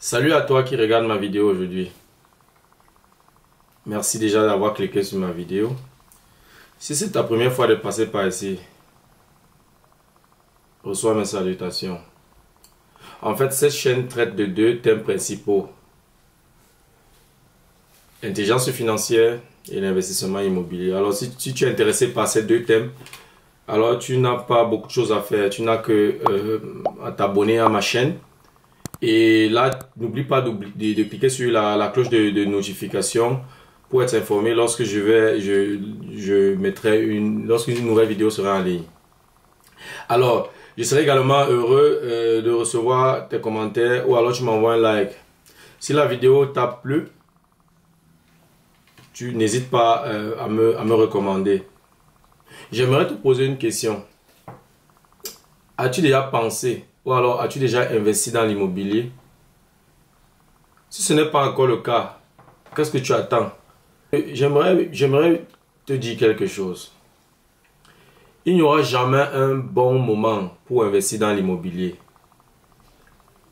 Salut à toi qui regarde ma vidéo aujourd'hui. Merci déjà d'avoir cliqué sur ma vidéo. Si c'est ta première fois de passer par ici, reçois mes salutations. En fait, cette chaîne traite de deux thèmes principaux. L'intelligence financière et l'investissement immobilier. Alors si tu es intéressé par ces deux thèmes, alors tu n'as pas beaucoup de choses à faire. Tu n'as que à t'abonner à ma chaîne. Et là, n'oublie pas de cliquer sur la cloche de notification pour être informé lorsque je mettrai lorsqu'une nouvelle vidéo sera en ligne. Alors, je serai également heureux de recevoir tes commentaires ou alors tu m'envoies un like. Si la vidéo t'a plu, tu n'hésites pas à me recommander. J'aimerais te poser une question. As-tu déjà pensé ou alors as-tu déjà investi dans l'immobilier? Si ce n'est pas encore le cas, qu'est-ce que tu attends? J'aimerais te dire quelque chose. Il n'y aura jamais un bon moment pour investir dans l'immobilier.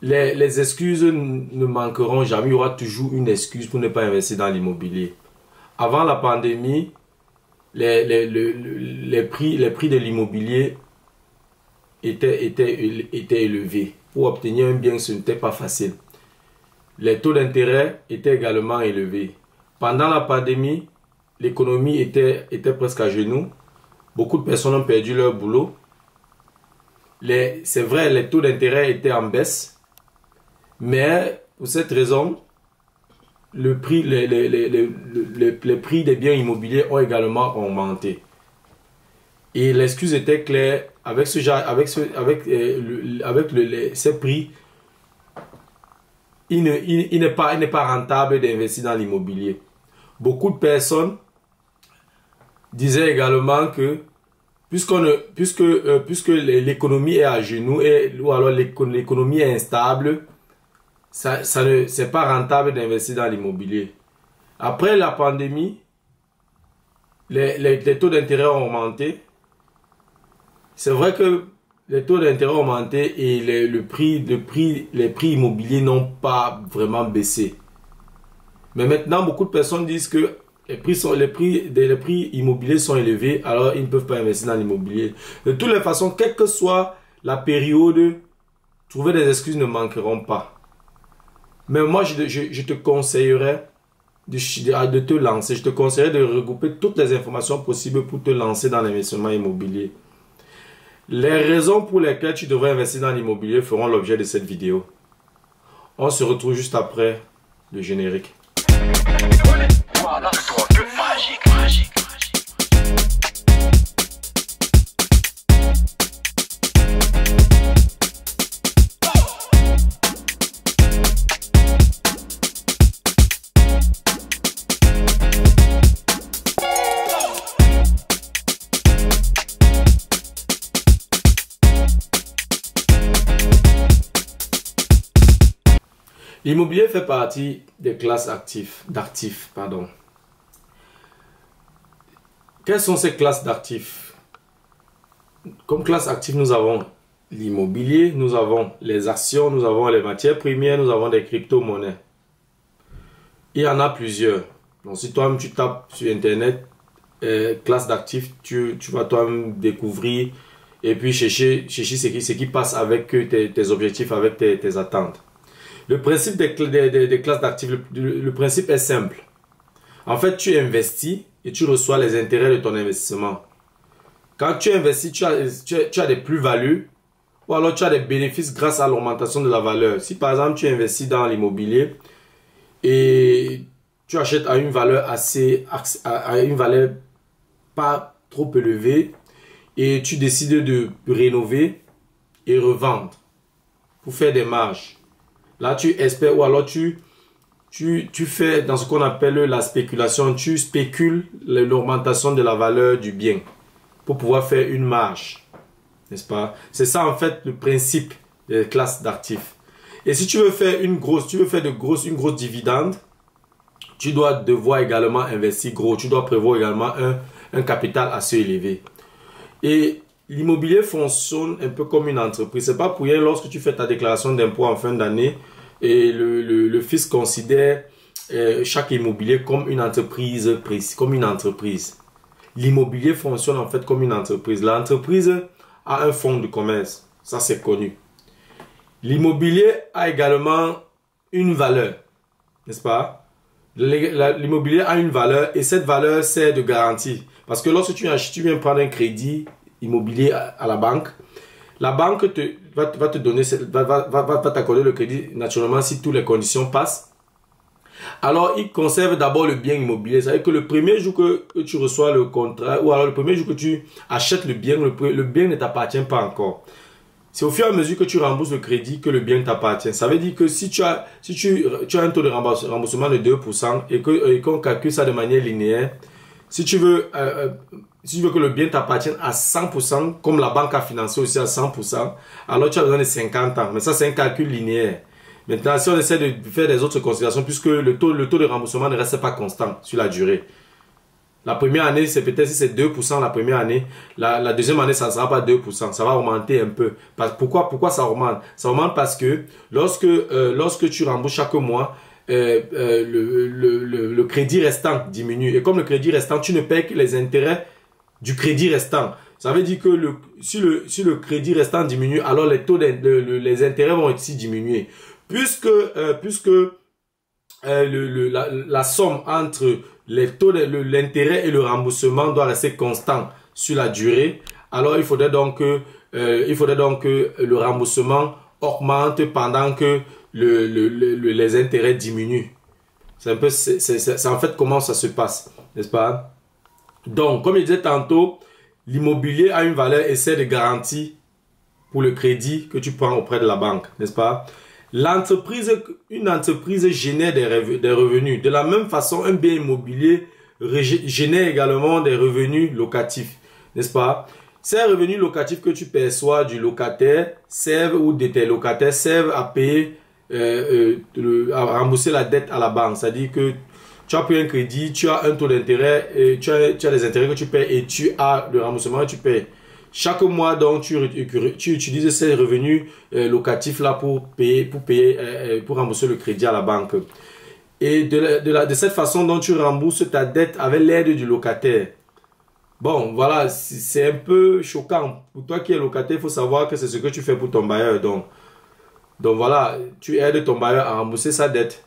Les excuses ne manqueront jamais. Il y aura toujours une excuse pour ne pas investir dans l'immobilier. Avant la pandémie, les prix de l'immobilier étaient élevés. Pour obtenir un bien, ce n'était pas facile. Les taux d'intérêt étaient également élevés. Pendant la pandémie, l'économie était presque à genoux. Beaucoup de personnes ont perdu leur boulot. C'est vrai, les taux d'intérêt étaient en baisse. Mais pour cette raison, les prix des biens immobiliers ont également augmenté. Et l'excuse était claire, avec ces prix, il n'est pas rentable d'investir dans l'immobilier. Beaucoup de personnes disaient également que puisque l'économie est à genoux ou alors l'économie est instable, c'est pas rentable d'investir dans l'immobilier. Après la pandémie, les taux d'intérêt ont augmenté. C'est vrai que les taux d'intérêt ont augmenté et les prix immobiliers n'ont pas vraiment baissé. Mais maintenant, beaucoup de personnes disent que les prix immobiliers sont élevés, alors ils ne peuvent pas investir dans l'immobilier. De toutes les façons, quelle que soit la période, trouver des excuses ne manqueront pas. Mais moi, je te conseillerais de te lancer. Je te conseillerais de regrouper toutes les informations possibles pour te lancer dans l'investissement immobilier. Les raisons pour lesquelles tu devrais investir dans l'immobilier feront l'objet de cette vidéo. On se retrouve juste après le générique. L'immobilier fait partie des classes d'actifs. Quelles sont ces classes d'actifs? Comme classe active, nous avons l'immobilier, nous avons les actions, nous avons les matières premières, nous avons des crypto-monnaies. Il y en a plusieurs. Donc si toi-même tu tapes sur internet classe d'actifs, tu vas toi-même découvrir et puis chercher ce qui passe avec tes objectifs, avec tes attentes. Le principe des classes d'actifs, le principe est simple. En fait, tu investis et tu reçois les intérêts de ton investissement. Quand tu investis, tu as des plus-values ou alors tu as des bénéfices grâce à l'augmentation de la valeur. Si par exemple, tu investis dans l'immobilier et tu achètes à une valeur pas trop élevée et tu décides de rénover et revendre pour faire des marges. Là, tu espères ou alors tu fais dans ce qu'on appelle la spéculation. Tu spécules l'augmentation de la valeur du bien pour pouvoir faire une marge. N'est-ce pas? C'est ça en fait le principe des classes d'actifs. Et si tu veux faire une grosse dividende, tu dois devoir également investir gros. Tu dois prévoir également un capital assez élevé. Et l'immobilier fonctionne un peu comme une entreprise. C'est pas pour rien lorsque tu fais ta déclaration d'impôt en fin d'année, et le fisc considère chaque immobilier comme une entreprise précise, comme une entreprise. L'immobilier fonctionne en fait comme une entreprise. L'entreprise a un fonds de commerce, ça c'est connu. L'immobilier a également une valeur, n'est-ce pas? L'immobilier a une valeur et cette valeur sert de garantie. Parce que lorsque tu viens prendre un crédit immobilier à la banque va te donner, va t'accorder le crédit naturellement si toutes les conditions passent. Alors, il conserve d'abord le bien immobilier. C'est-à-dire que le premier jour que tu reçois le contrat, ou alors le premier jour que tu achètes le bien ne t'appartient pas encore. C'est au fur et à mesure que tu rembourses le crédit que le bien t'appartient. Ça veut dire que si tu as un taux de remboursement de 2% et qu'on calcule ça de manière linéaire, si tu veux que le bien t'appartienne à 100%, comme la banque a financé aussi à 100%, alors tu as besoin de 50 ans. Mais ça, c'est un calcul linéaire. Maintenant, si on essaie de faire des autres considérations, puisque le taux de remboursement ne reste pas constant sur la durée. La première année, c'est peut-être si c'est 2% la première année. La deuxième année, ça ne sera pas 2%. Ça va augmenter un peu. Pourquoi ça augmente? Ça augmente parce que lorsque tu rembourses chaque mois, le crédit restant diminue. Et comme le crédit restant, tu ne payes que les intérêts du crédit restant. Ça veut dire que si le crédit restant diminue, alors les intérêts vont aussi diminuer. Puisque la somme entre les taux l'intérêt et le remboursement doit rester constant sur la durée, alors il faudrait donc que le remboursement augmente pendant que les intérêts diminuent. C'est en fait comment ça se passe, n'est-ce pas? Donc, comme je disais tantôt, l'immobilier a une valeur et c'est de garantie pour le crédit que tu prends auprès de la banque, n'est-ce pas? Une entreprise génère des revenus. De la même façon, un bien immobilier génère également des revenus locatifs, n'est-ce pas? Ces revenus locatifs que tu perçois du locataire ou de tes locataires servent à payer, à rembourser la dette à la banque. C'est-à-dire que tu as pris un crédit, tu as un taux d'intérêt, tu as les intérêts que tu payes et tu as le remboursement que tu payes. Chaque mois, donc, tu utilises ces revenus locatifs-là pour rembourser le crédit à la banque. Et de cette façon dont tu rembourses ta dette avec l'aide du locataire. Bon, voilà, c'est un peu choquant. Pour toi qui es locataire, il faut savoir que c'est ce que tu fais pour ton bailleur. Donc voilà, tu aides ton bailleur à rembourser sa dette.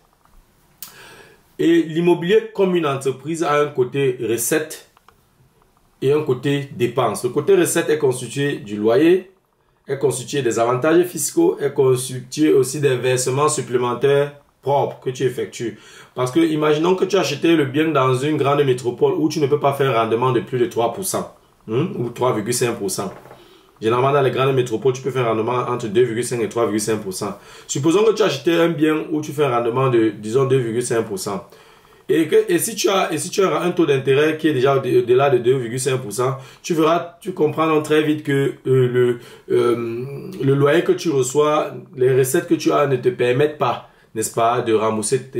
Et l'immobilier comme une entreprise a un côté recette et un côté dépense. Le côté recette est constitué du loyer, est constitué des avantages fiscaux, est constitué aussi des versements supplémentaires propres que tu effectues. Parce que imaginons que tu as acheté le bien dans une grande métropole où tu ne peux pas faire un rendement de plus de 3% ou 3,5%. Généralement, dans les grandes métropoles, tu peux faire un rendement entre 2,5 et 3,5%. Supposons que tu as acheté un bien où tu fais un rendement de, disons, 2,5%. Et si tu as un taux d'intérêt qui est déjà au-delà de 2,5%, tu comprends très vite que le loyer que tu reçois, les recettes que tu as ne te permettent pas, n'est-ce pas, de rembourser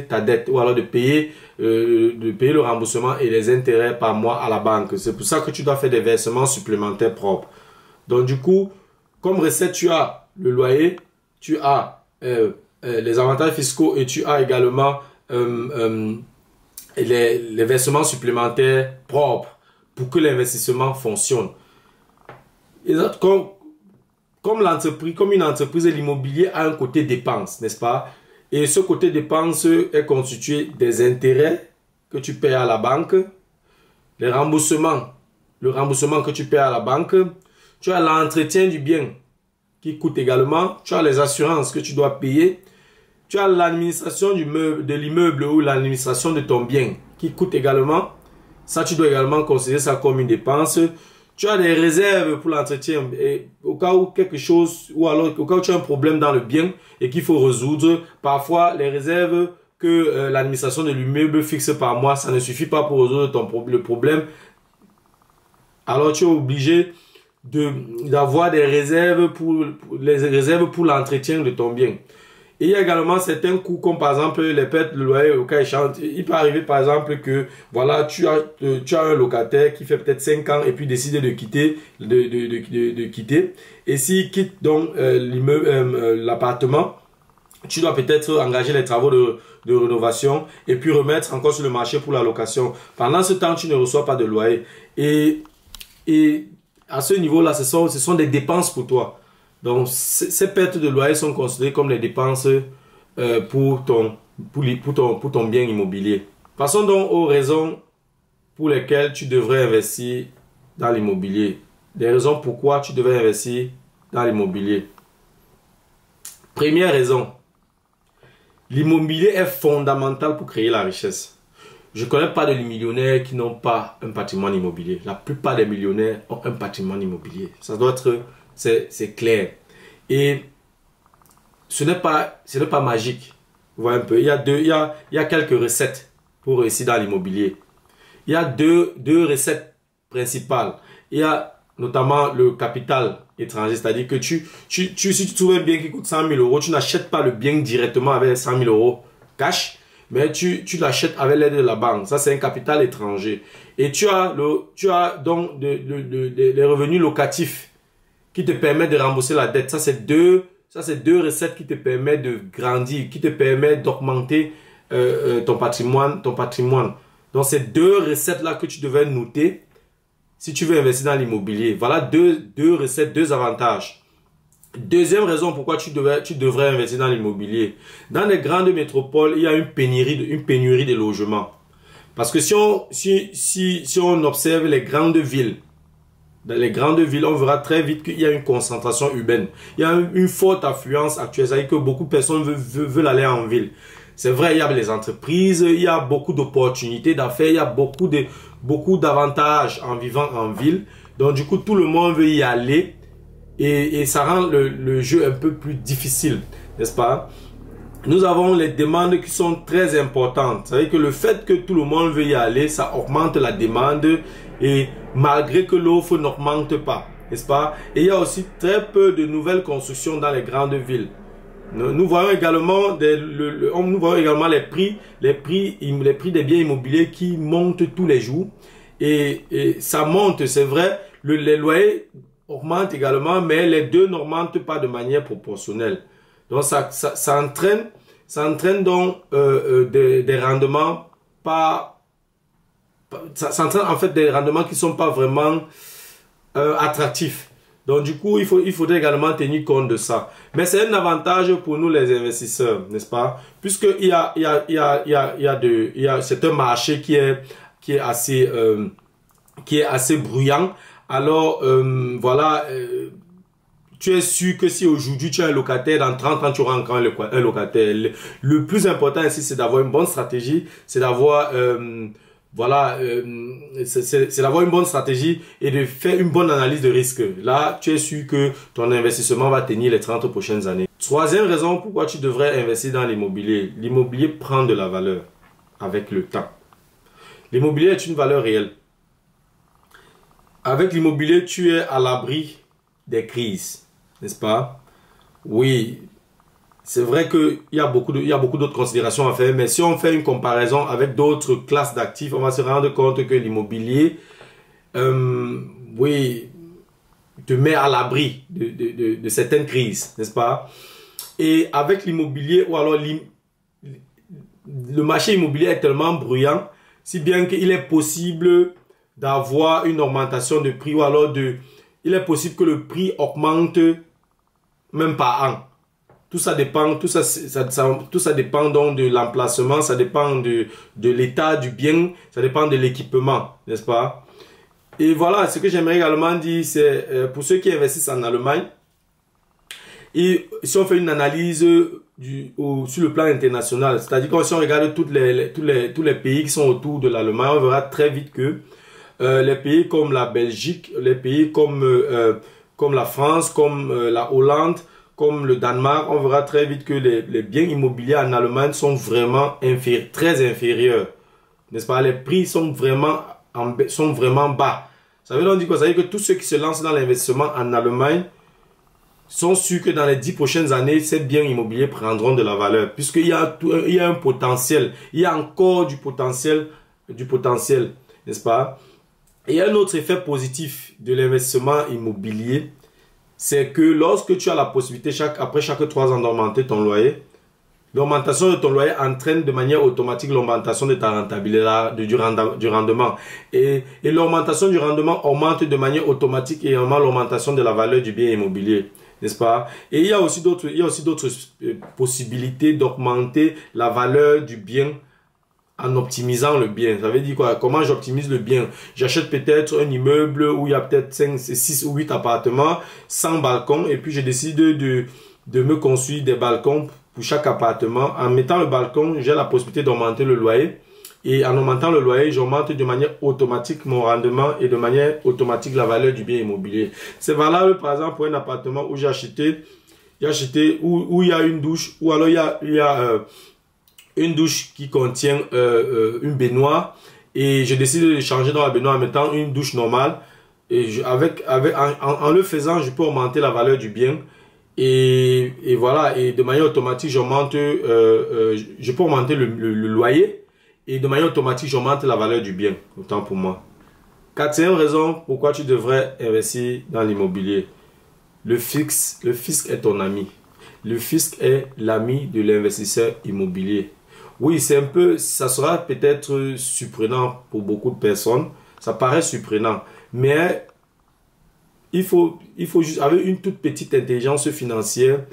ta dette ou alors de payer le remboursement et les intérêts par mois à la banque. C'est pour ça que tu dois faire des versements supplémentaires propres. Donc du coup, comme recette, tu as le loyer, tu as les avantages fiscaux et tu as également les versements supplémentaires propres pour que l'investissement fonctionne. Et comme une entreprise, l'immobilier a un côté dépense, n'est-ce pas? Et ce côté dépense est constitué des intérêts que tu payes à la banque, le remboursement que tu payes à la banque, tu as l'entretien du bien qui coûte également, tu as les assurances que tu dois payer, tu as l'administration de l'immeuble ou l'administration de ton bien qui coûte également. Ça, tu dois également considérer ça comme une dépense. Tu as des réserves pour l'entretien. Et au cas où quelque chose, ou alors au cas où tu as un problème dans le bien et qu'il faut résoudre, parfois les réserves que l'administration de l'immeuble fixe par mois, ça ne suffit pas pour résoudre le problème. Alors tu es obligé d'avoir des réserves pour l'entretien de ton bien. Et il y a également certains coûts comme par exemple les pertes de loyer au cas échéant. Il peut arriver par exemple que voilà, tu as un locataire qui fait peut-être 5 ans et puis décide de quitter. Et s'il quitte donc l'appartement, tu dois peut-être engager les travaux de rénovation et puis remettre encore sur le marché pour la location. Pendant ce temps, tu ne reçois pas de loyer. Et à ce niveau-là, ce sont des dépenses pour toi. Donc, ces pertes de loyer sont considérées comme les dépenses pour ton bien immobilier. Passons donc aux raisons pour lesquelles tu devrais investir dans l'immobilier. Des raisons pourquoi tu devrais investir dans l'immobilier. Première raison, l'immobilier est fondamental pour créer la richesse. Je ne connais pas de millionnaires qui n'ont pas un patrimoine immobilier. La plupart des millionnaires ont un patrimoine immobilier. Ça doit être, c'est clair. Et ce n'est pas magique. Vous voyez un peu, il y a quelques recettes pour réussir dans l'immobilier. Il y a deux recettes principales. Il y a notamment le capital étranger, c'est-à-dire que si tu trouves un bien qui coûte 100 000 euros, tu n'achètes pas le bien directement avec 100 000 euros cash, mais tu l'achètes avec l'aide de la banque. Ça, c'est un capital étranger. Et tu as donc les revenus locatifs qui te permettent de rembourser la dette. Ça, c'est deux recettes qui te permettent de grandir, qui te permettent d'augmenter ton patrimoine. Donc, ces deux recettes-là que tu devais noter si tu veux investir dans l'immobilier. Voilà deux recettes, deux avantages. Deuxième raison pourquoi tu devrais investir dans l'immobilier. Dans les grandes métropoles, il y a une pénurie de logements. Parce que si on observe les grandes villes, dans les grandes villes, on verra très vite qu'il y a une concentration urbaine. Il y a une forte affluence actuelle, c'est-à-dire que beaucoup de personnes veulent aller en ville. C'est vrai, il y a les entreprises, il y a beaucoup d'opportunités d'affaires, il y a beaucoup d'avantages en vivant en ville. Donc du coup, tout le monde veut y aller et ça rend le jeu un peu plus difficile, n'est-ce pas? Nous avons les demandes qui sont très importantes. C'est-à-dire que le fait que tout le monde veut y aller, ça augmente la demande et malgré que l'offre n'augmente pas, n'est-ce pas? Et il y a aussi très peu de nouvelles constructions dans les grandes villes. Nous voyons également les prix des biens immobiliers qui montent tous les jours et ça monte, c'est vrai, les loyers augmentent également, mais les deux n'augmentent pas de manière proportionnelle. Donc ça entraîne donc des rendements ça entraîne en fait des rendements qui sont pas vraiment attractifs. Donc du coup, il faudrait également tenir compte de ça. Mais c'est un avantage pour nous les investisseurs, n'est-ce pas? Puisque c'est un marché qui est assez bruyant. Alors voilà, tu es sûr que si aujourd'hui tu es un locataire, dans 30 ans tu auras encore un locataire. Le plus important ici, c'est d'avoir une bonne stratégie, c'est d'avoir c'est d'avoir une bonne stratégie et de faire une bonne analyse de risque. Là, tu es sûr que ton investissement va tenir les 30 prochaines années. Troisième raison pourquoi tu devrais investir dans l'immobilier. L'immobilier prend de la valeur avec le temps. L'immobilier est une valeur réelle. Avec l'immobilier, tu es à l'abri des crises, n'est-ce pas? Oui. C'est vrai qu'il y a beaucoup d'autres considérations à faire, mais si on fait une comparaison avec d'autres classes d'actifs, on va se rendre compte que l'immobilier, oui, te met à l'abri de certaines crises, n'est-ce pas? Et avec l'immobilier, ou alors le marché immobilier est tellement bruyant, si bien qu'il est possible d'avoir une augmentation de prix, ou alors il est possible que le prix augmente même par an. Tout ça dépend donc de l'emplacement, ça dépend de l'état du bien, ça dépend de l'équipement, n'est-ce pas? Et voilà, ce que j'aimerais également dire, c'est pour ceux qui investissent en Allemagne, et si on fait une analyse sur le plan international, c'est-à-dire que si on regarde tous les pays qui sont autour de l'Allemagne, on verra très vite que les pays comme la Belgique, les pays comme la France, comme la Hollande, comme le Danemark, on verra très vite que les biens immobiliers en Allemagne sont vraiment très inférieurs. N'est-ce pas? Les prix sont vraiment bas. Ça veut donc dire quoi? Ça veut dire que tous ceux qui se lancent dans l'investissement en Allemagne sont sûrs que dans les 10 prochaines années, ces biens immobiliers prendront de la valeur. Puisqu'il y a un potentiel. Il y a encore du potentiel, n'est-ce pas? Et il y a un autre effet positif de l'investissement immobilier, c'est que lorsque tu as la possibilité, après chaque 3 ans d'augmenter ton loyer, L'augmentation de ton loyer entraîne de manière automatique l'augmentation de ta rentabilité, du rendement. Et l'augmentation du rendement augmente de manière automatique également l'augmentation de la valeur du bien immobilier, n'est-ce pas? Et il y a aussi d'autres possibilités d'augmenter la valeur du bien en optimisant le bien. Ça veut dire quoi? Comment j'optimise le bien? J'achète peut-être un immeuble où il y a peut-être 5, 6 ou 8 appartements, 100 balcons, et puis je décide de me construire des balcons pour chaque appartement. En mettant le balcon, j'ai la possibilité d'augmenter le loyer. Et en augmentant le loyer, j'augmente de manière automatique mon rendement et de manière automatique la valeur du bien immobilier. C'est valable par exemple pour un appartement où j'ai acheté où il y a une douche, ou alors il y a une douche qui contient une baignoire, et je décide de changer dans la baignoire en mettant une douche normale. Et en le faisant, je peux augmenter la valeur du bien. Et voilà, et de manière automatique, je peux augmenter le loyer, et de manière automatique, j'augmente la valeur du bien, autant pour moi. Quatrième raison pourquoi tu devrais investir dans l'immobilier. Le fisc est ton ami. Le fisc est l'ami de l'investisseur immobilier. Oui, ça sera peut-être surprenant pour beaucoup de personnes. Ça paraît surprenant, mais il faut juste, avec une toute petite intelligence financière,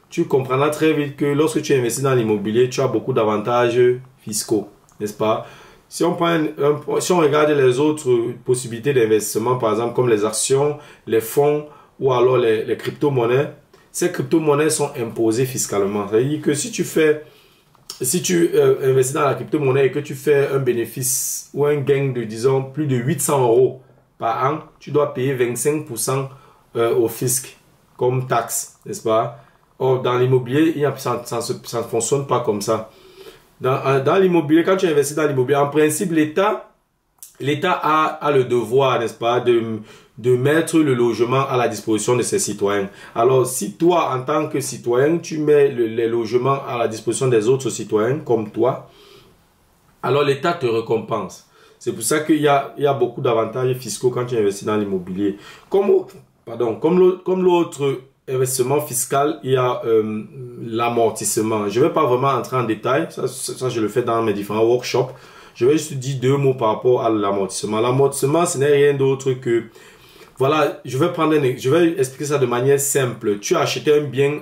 tu comprendras très vite que lorsque tu investis dans l'immobilier, tu as beaucoup d'avantages fiscaux, n'est-ce pas? Si on regarde les autres possibilités d'investissement, par exemple comme les actions, les fonds ou alors les crypto-monnaies, ces crypto-monnaies sont imposées fiscalement. C'est-à-dire que si tu investis dans la crypto-monnaie et que tu fais un bénéfice ou un gain de, disons, plus de 800 euros par an, tu dois payer 25% au fisc comme taxe, n'est-ce pas? Or, dans l'immobilier, ça ne fonctionne pas comme ça. Dans l'immobilier, quand tu investis dans l'immobilier, en principe, l'État a le devoir, n'est-ce pas, de mettre le logement à la disposition de ses citoyens. Alors, si toi, en tant que citoyen, tu mets les logements à la disposition des autres citoyens, comme toi, alors l'État te récompense. C'est pour ça qu'il y a beaucoup d'avantages fiscaux quand tu investis dans l'immobilier. Comme l'autre investissement fiscal, il y a l'amortissement. Je ne vais pas vraiment entrer en détail, ça je le fais dans mes différents workshops. Je vais juste dire 2 mots par rapport à l'amortissement. L'amortissement, ce n'est rien d'autre que... Voilà, je vais expliquer ça de manière simple. Tu as acheté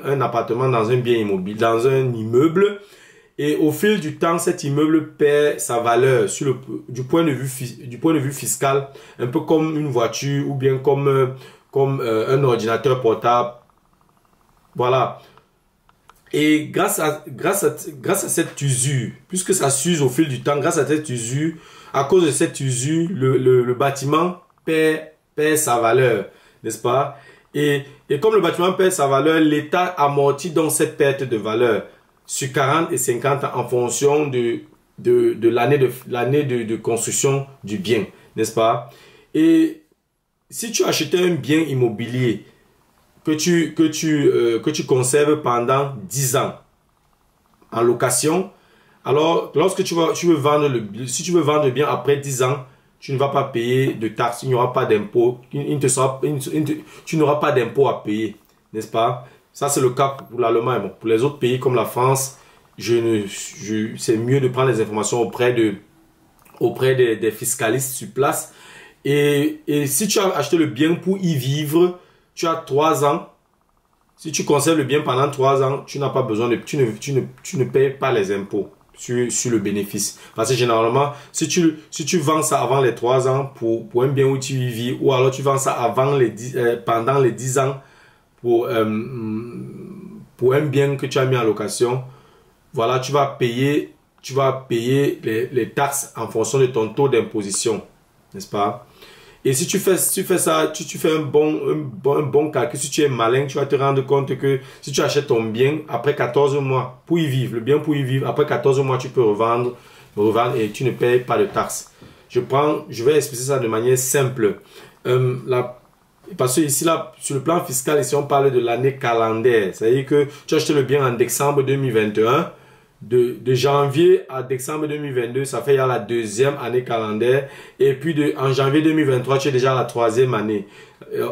un appartement dans un bien immobilier, dans un immeuble, et au fil du temps, cet immeuble perd sa valeur du point de vue fiscal, un peu comme une voiture ou bien comme un ordinateur portable. Voilà. Et grâce à cette usure, puisque ça s'use au fil du temps, grâce à cette usure, à cause de cette usure, le bâtiment perd sa valeur, n'est-ce pas? Et comme le bâtiment perd sa valeur, l'État amortit donc cette perte de valeur sur 40 et 50 ans en fonction de l'année de construction du bien, n'est-ce pas? Et si tu achetais un bien immobilier que tu conserves pendant 10 ans en location, alors lorsque si tu veux vendre le bien après 10 ans, tu ne vas pas payer de taxes, il n'y aura pas d'impôt, tu n'auras pas d'impôt à payer, n'est-ce pas? Ça, c'est le cas pour l'Allemagne. Bon, pour les autres pays comme la France, c'est mieux de prendre les informations auprès des fiscalistes sur place. Et si tu as acheté le bien pour y vivre, tu as 3 ans. Si tu conserves le bien pendant 3 ans, tu n'as pas besoin tu ne payes pas les impôts sur le bénéfice. Parce que généralement, si tu vends ça avant les 3 ans pour un bien où tu y vis, ou alors tu vends ça pendant les 10 ans pour un bien que tu as mis en location, voilà, tu vas payer les taxes en fonction de ton taux d'imposition, n'est-ce pas? Et si tu fais ça, tu fais un bon calcul, si tu es malin, tu vas te rendre compte que si tu achètes ton bien après 14 mois pour y vivre, le bien pour y vivre, après 14 mois, tu peux revendre et tu ne payes pas de taxes. Je vais expliquer ça de manière simple. Parce que ici, là, sur le plan fiscal, ici, on parle de l'année calendaire. C'est-à-dire que tu as acheté le bien en décembre 2021. de janvier à décembre 2022, ça fait il y a la deuxième année calendaire. Et puis en janvier 2023, tu es déjà à la troisième année.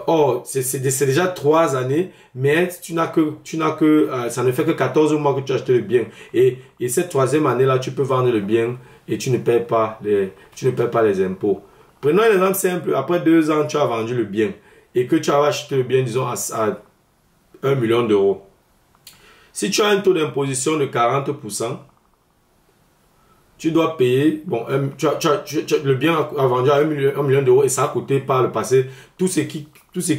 Or, c'est déjà 3 années, mais ça ne fait que 14 mois que tu achètes le bien. Et cette troisième année-là, tu peux vendre le bien et tu ne paies pas les impôts. Prenons un exemple simple. Après 2 ans, tu as vendu le bien et que tu as acheté le bien, disons, à 1 million d'euros. Si tu as un taux d'imposition de 40%, tu dois payer, bon, le bien a vendu à 1 million d'euros et ça a coûté par le passé, tout ce qui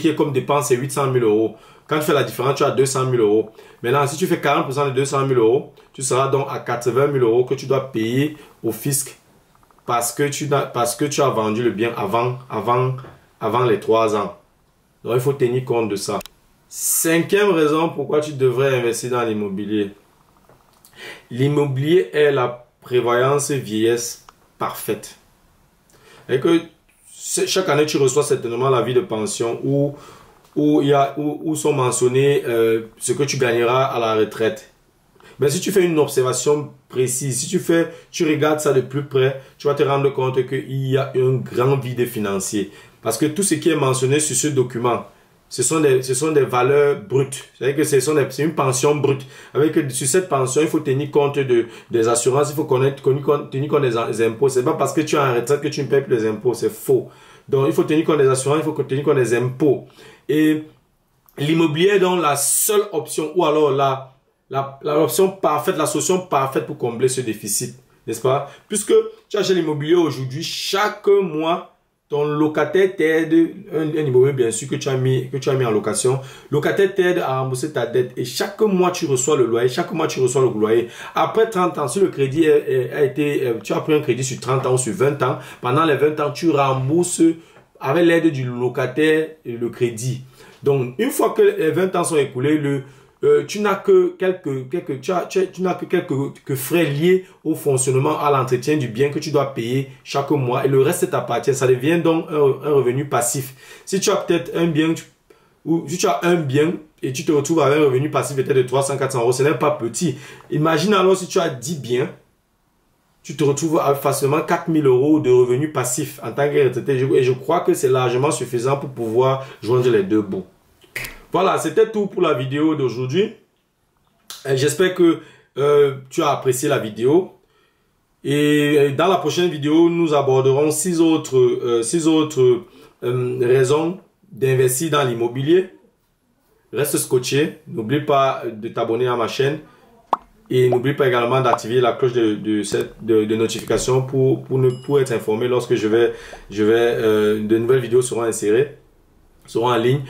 est comme dépense, c'est 800 000 euros. Quand tu fais la différence, tu as 200 000 euros. Maintenant, si tu fais 40% de 200 000 euros, tu seras donc à 80 000 euros que tu dois payer au fisc parce que tu as vendu le bien avant les 3 ans. Donc, il faut tenir compte de ça. 5e raison pourquoi tu devrais investir dans l'immobilier. L'immobilier est la prévoyance vieillesse parfaite. Et que chaque année, tu reçois certainement l'avis de pension où sont mentionnés ce que tu gagneras à la retraite. Mais si tu fais une observation précise, si tu regardes ça de plus près, tu vas te rendre compte qu'il y a un grand vide financier. Parce que tout ce qui est mentionné sur ce document, ce sont des valeurs brutes. C'est-à-dire que c'est une pension brute. Sur cette pension, il faut tenir compte des assurances, il faut tenir compte des impôts. C'est pas parce que tu es en retraite que tu ne payes plus les impôts, c'est faux. Donc, il faut tenir compte des assurances, il faut tenir compte des impôts. Et l'immobilier est donc la seule option, ou alors l'option parfaite, la solution parfaite pour combler ce déficit. N'est-ce pas? Puisque tu achètes l'immobilier aujourd'hui, chaque mois, ton locataire t'aide, un immobilier bien sûr que tu as mis en location, locataire t'aide à rembourser ta dette et chaque mois tu reçois le loyer, Après 30 ans, si le crédit tu as pris un crédit sur 30 ans ou sur 20 ans, pendant les 20 ans, tu rembourses avec l'aide du locataire le crédit. Donc, une fois que les 20 ans sont écoulés, tu n'as que quelques frais liés au fonctionnement, à l'entretien du bien que tu dois payer chaque mois et le reste t'appartient. Ça devient donc un revenu passif. Si tu as peut-être un bien, si tu as un bien et tu te retrouves avec un revenu passif peut-être de 300-400 euros, ce n'est pas petit. Imagine alors si tu as 10 biens, tu te retrouves avec facilement 4 000 euros de revenus passifs en tant que retraité. Et je crois que c'est largement suffisant pour pouvoir joindre les deux bouts. Voilà, c'était tout pour la vidéo d'aujourd'hui. J'espère que tu as apprécié la vidéo. Et dans la prochaine vidéo, nous aborderons 6 autres raisons d'investir dans l'immobilier. Reste scotché. N'oublie pas de t'abonner à ma chaîne. Et n'oublie pas également d'activer la cloche de notification pour être informé lorsque de nouvelles vidéos seront en ligne.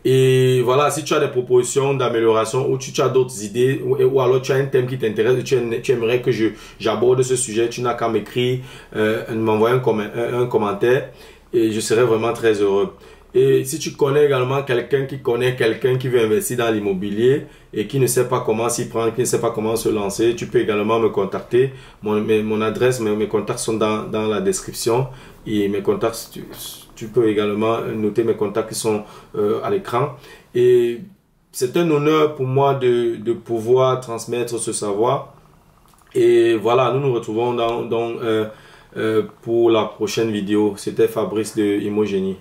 Et voilà, si tu as des propositions d'amélioration ou tu as d'autres idées ou alors tu as un thème qui t'intéresse, tu aimerais que j'aborde ce sujet, tu n'as qu'à m'écrire, m'envoyer un commentaire et je serai vraiment très heureux. Et si tu connais également quelqu'un qui veut investir dans l'immobilier et qui ne sait pas comment s'y prendre, qui ne sait pas comment se lancer, tu peux également me contacter. Mon adresse, mes contacts sont dans la description et mes contacts, tu peux également noter mes contacts qui sont à l'écran. Et c'est un honneur pour moi de pouvoir transmettre ce savoir. Et voilà, nous nous retrouvons pour la prochaine vidéo. C'était Fabrice de Imogénie.